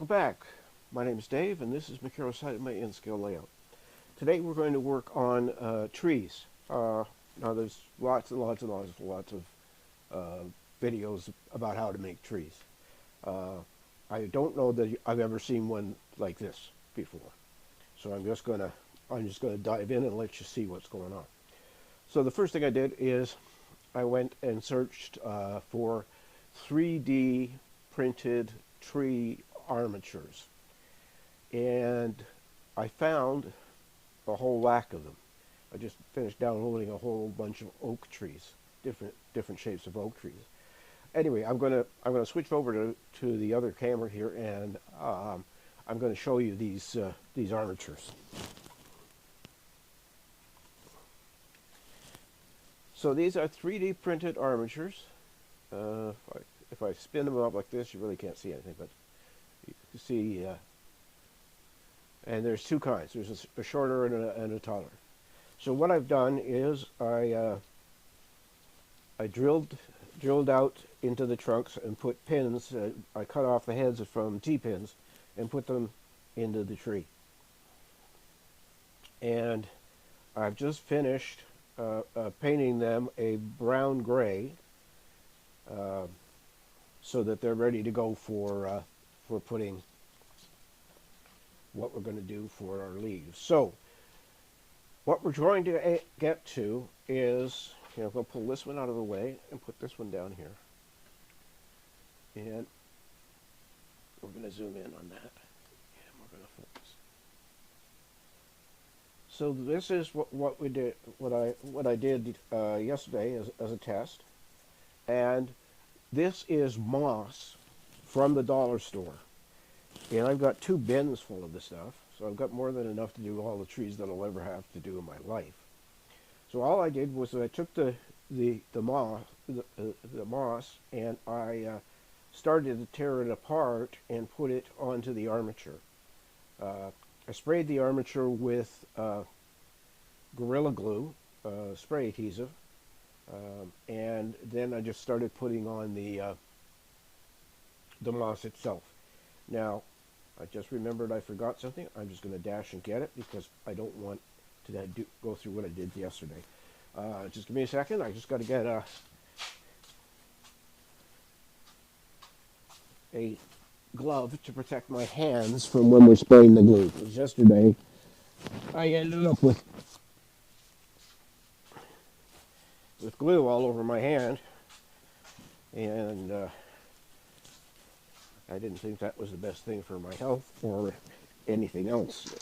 Welcome back. My name is Dave, and this is my in-scale layout. Today we're going to work on trees. Now there's lots and lots of videos about how to make trees. I don't know that I've ever seen one like this before, so I'm just gonna dive in and let you see what's going on. So the first thing I did is I went and searched for 3D printed tree armatures, and I found a whole whack of them. I just finished downloading a whole bunch of oak trees, different shapes of oak trees. Anyway, I'm gonna switch over to the other camera here, and I'm going to show you these armatures. So these are 3D printed armatures. If I spin them up like this, you really can't see anything, but you can see. And there's two kinds. There's a shorter and a taller. So what I've done is I drilled out into the trunks and put pins. I cut off the heads from T-pins and put them into the tree. And I've just finished painting them a brown gray, so that they're ready to go for putting what we're going to do for our leaves. So what we're going to get to is, I'm going to pull this one out of the way and put this one down here, and we're going to zoom in on that, and we're going to focus. So this is what we did, what I did yesterday as a test, and this is moss from the dollar store, and I've got 2 bins full of this stuff, so I've got more than enough to do all the trees that I'll ever have to do in my life. So all I did was I took the moss and I started to tear it apart and put it onto the armature. I sprayed the armature with Gorrila Glue, spray adhesive, and then I just started putting on the moss itself. Now, I just remembered I forgot something. I'm just going to dash and get it because I don't want to go through what I did yesterday. Just give me a second. I just got to get a glove to protect my hands from when we're spraying the glue. Because yesterday, I ended up with glue all over my hand, and I didn't think that was the best thing for my health or anything else.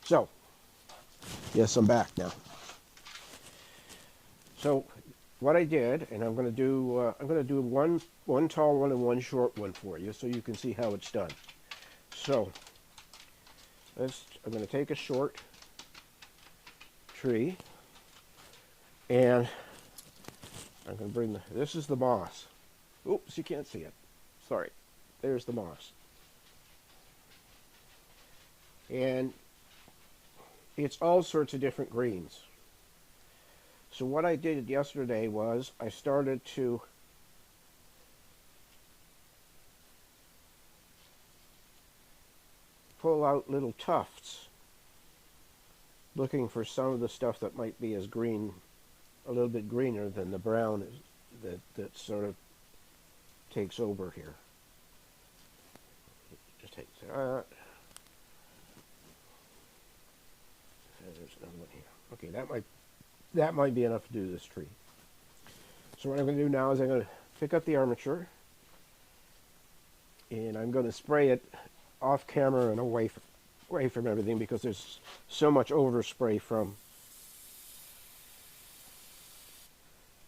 So, yes, I'm back now. So, what I did, and I'm going to do one tall one and one short one for you, so you can see how it's done. So, I'm going to take a short tree, and I'm going to bring this is the moss. Oops, you can't see it. Sorry. There's the moss. And it's all sorts of different greens. So what I did yesterday was I started to pull out little tufts, looking for some of the stuff that might be as green, a little bit greener than the brown that sort of takes over here. Just take that. There's another one here. Okay, that might be enough to do this tree. So what I'm going to do now is I'm going to pick up the armature, and I'm going to spray it off camera and away from everything because there's so much overspray from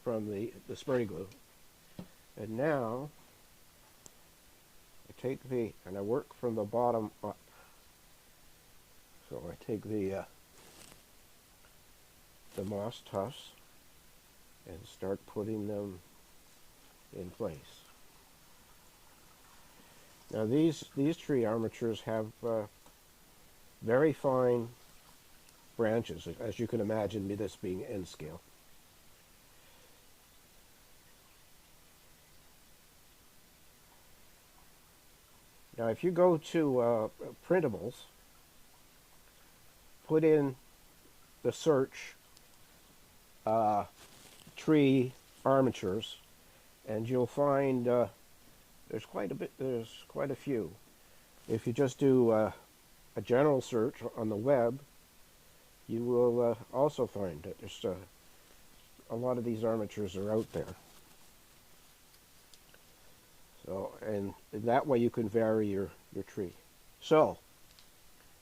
the spray glue. And now I take and I work from the bottom up. So I take the moss tufts and start putting them in place. Now these tree armatures have very fine branches, as you can imagine, this being N scale. Now if you go to Printables, put in the search tree armatures, and you'll find there's quite a few. If you just do a general search on the web, you will also find that there's a lot of these armatures are out there. So, and that way you can vary your tree. So,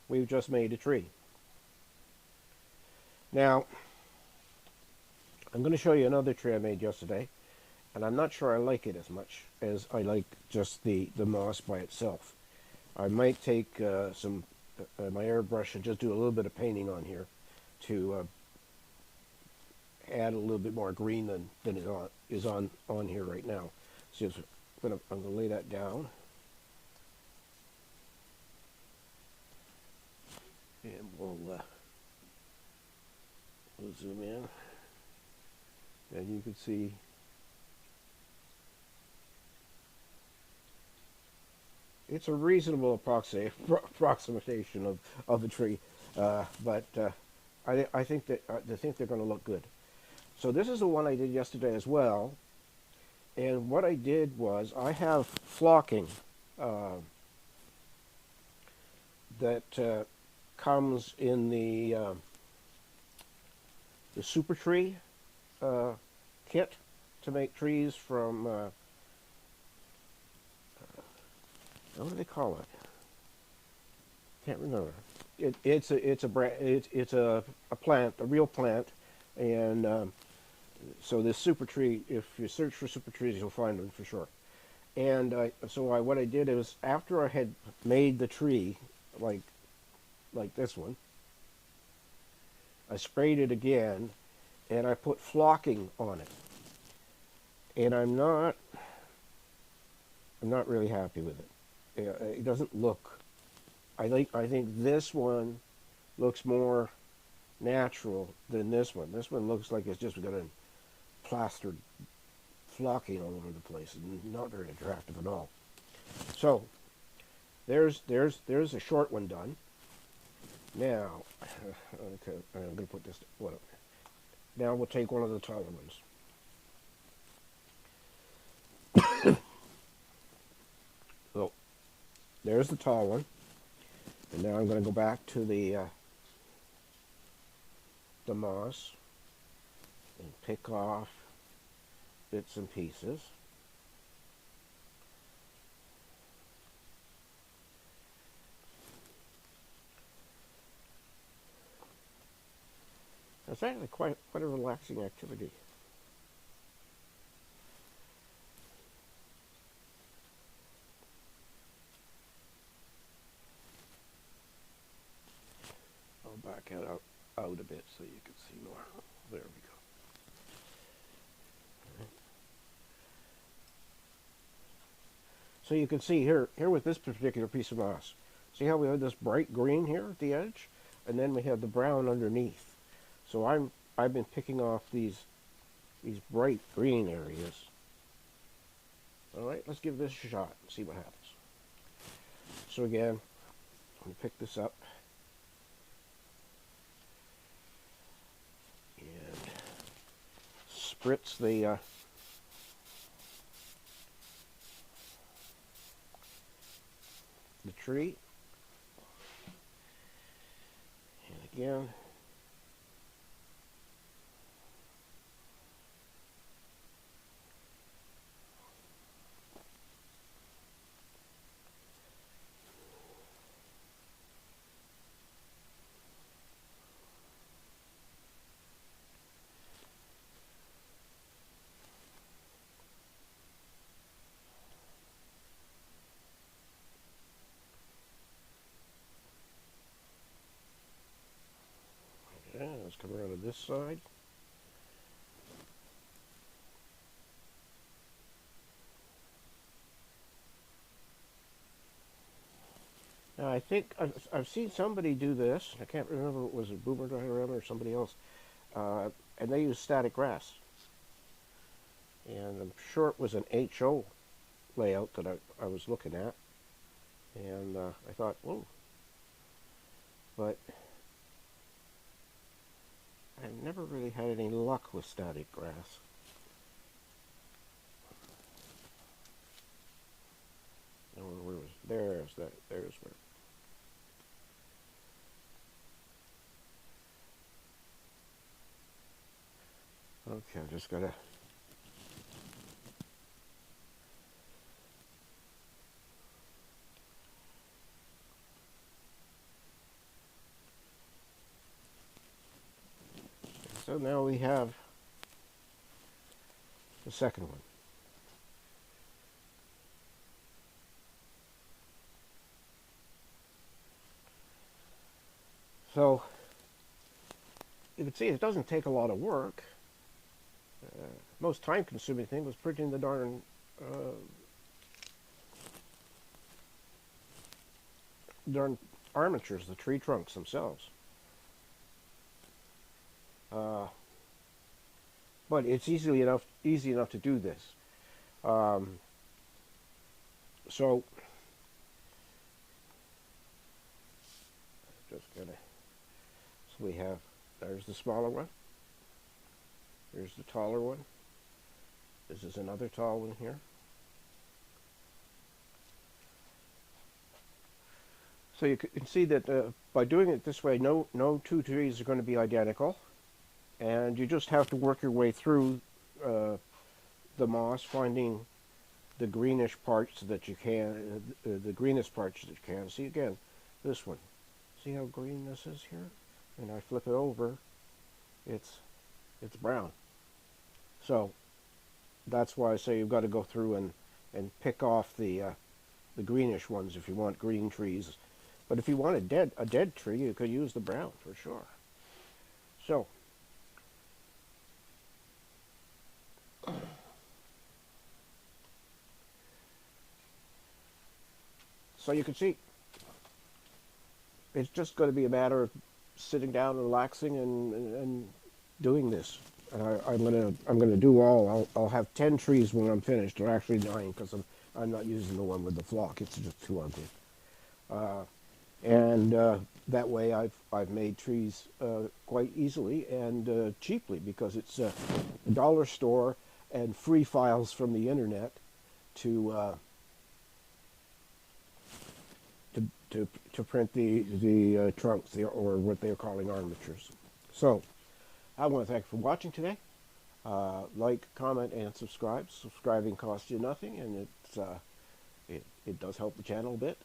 we've just made a tree. Now, I'm going to show you another tree I made yesterday, and I'm not sure I like it as much as I like just the moss by itself. I might take my airbrush and just do a little bit of painting on here to add a little bit more green than is on here right now. So I'm going to lay that down, and we'll zoom in, and you can see it's a reasonable approximation of the tree, but I think that they're going to look good. So this is the one I did yesterday as well, and what I did was I have flocking that comes in the super tree kit to make trees from what do they call it? Can't remember. It's a plant, a real plant, and so this super tree, if you search for super trees, you'll find them for sure. And what I did is, after I had made the tree like this one, I sprayed it again, and I put flocking on it. And I'm not really happy with it. It doesn't look. I think this one looks more natural than this one. This one looks like it's just got a plastered flocking all over the place, and not very attractive at all. So there's a short one done. Now, okay, I'm going to put this. Now we'll take one of the taller ones. So there's the tall one, and now I'm going to go back to the moss and pick off bits and pieces. It's actually quite a relaxing activity. I'll back it out a bit so you can see more. There we go. Right. So you can see here with this particular piece of moss, see how we have this bright green here at the edge, and then we have the brown underneath. So I've been picking off these bright green areas. All right, let's give this a shot and see what happens. So again, I'm going to pick this up and spritz the tree, and again let's come around to this side. Now I think I've seen somebody do this. I can't remember if it was a Boomer Diorama or somebody else, and they use static grass. And I'm sure it was an HO layout that I was looking at. And I thought, whoa, but I've never really had any luck with static grass. And where was, there's where. Okay, I just gotta. So now we have the second one. So you can see it doesn't take a lot of work. Most time-consuming thing was printing the darn armatures, the tree trunks themselves. But it's easy enough to do this. So just gonna. So we have. There's the smaller one. Here's the taller one. This is another tall one here. So you can see that by doing it this way, no two trees are going to be identical, and you just have to work your way through the moss, finding the greenish parts that you can, the greenest parts that you can. See again, this one. See how green this is here? And I flip it over, it's brown. So that's why I say you've got to go through and pick off the greenish ones if you want green trees. But if you want a dead tree, you could use the brown for sure. So you can see it's just going to be a matter of sitting down and relaxing and doing this. I'm gonna do all. I'll have 10 trees when I'm finished, or actually 9, because I'm not using the one with the flock. It's just too ugly. And that way I've made trees quite easily and cheaply, because it's a dollar store and free files from the internet to print the trunks, or what they're calling armatures. So I want to thank you for watching today. Like, comment, and subscribe. Subscribing costs you nothing, and it does help the channel a bit.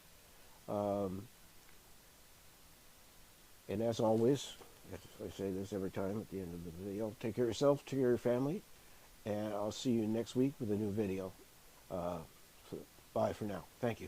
And as always, I say this every time at the end of the video, take care of yourself, take care of your family, and I'll see you next week with a new video. So bye for now. Thank you.